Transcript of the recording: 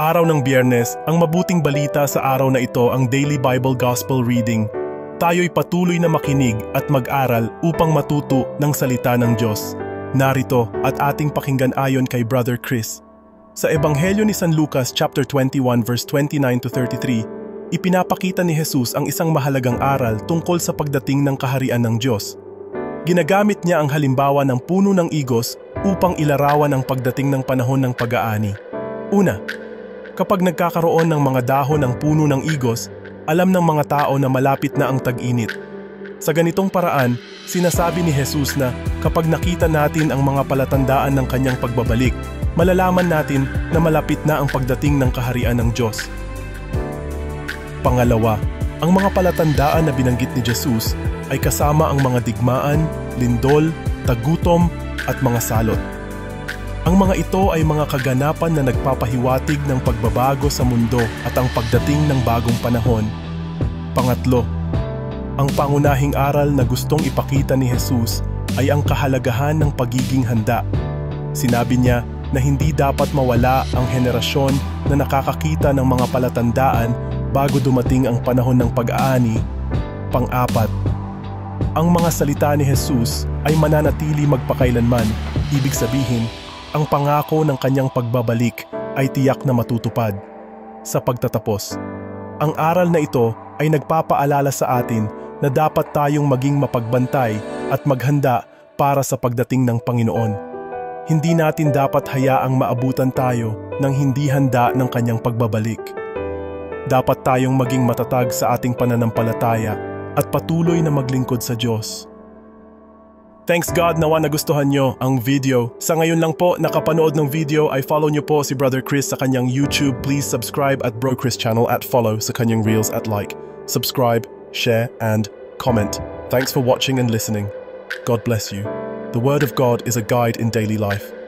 Araw ng Biyernes, ang mabuting balita sa araw na ito ang Daily Bible Gospel Reading. Tayo'y patuloy na makinig at mag-aral upang matuto ng salita ng Diyos. Narito at ating pakinggan ayon kay Brother Chris. Sa Ebanghelyo ni San Lucas chapter 21 verse 29 to 33, ipinapakita ni Jesus ang isang mahalagang aral tungkol sa pagdating ng kaharian ng Diyos. Ginagamit niya ang halimbawa ng puno ng igos upang ilarawan ang pagdating ng panahon ng pag-aani. Una, kapag nagkakaroon ng mga dahon ng puno ng igos, alam ng mga tao na malapit na ang tag-init. Sa ganitong paraan, sinasabi ni Jesus na kapag nakita natin ang mga palatandaan ng kanyang pagbabalik, malalaman natin na malapit na ang pagdating ng kaharian ng Diyos. Pangalawa, ang mga palatandaan na binanggit ni Jesus ay kasama ang mga digmaan, lindol, tagutom at mga salot. Ang mga ito ay mga kaganapan na nagpapahiwatig ng pagbabago sa mundo at ang pagdating ng bagong panahon. Pangatlo, ang pangunahing aral na gustong ipakita ni Jesus ay ang kahalagahan ng pagiging handa. Sinabi niya na hindi dapat mawala ang henerasyon na nakakakita ng mga palatandaan bago dumating ang panahon ng pag-aani. Pang-apat, ang mga salita ni Jesus ay mananatili magpakailanman. Ibig sabihin, ang pangako ng kanyang pagbabalik ay tiyak na matutupad. Sa pagtatapos, ang aral na ito ay nagpapaalala sa atin na dapat tayong maging mapagbantay at maghanda para sa pagdating ng Panginoon. Hindi natin dapat hayaang maabutan tayo ng hindi handa ng kanyang pagbabalik. Dapat tayong maging matatag sa ating pananampalataya at patuloy na maglingkod sa Diyos. Thanks God nawa nagustuhan nyo ang video. Sa ngayon lang po nakapanood ng video ay follow nyo po si Brother Chris sa kanyang YouTube. Please subscribe at Bro Chris channel at follow sa kanyang Reels at like. Subscribe, share and comment. Thanks for watching and listening. God bless you. The Word of God is a guide in daily life.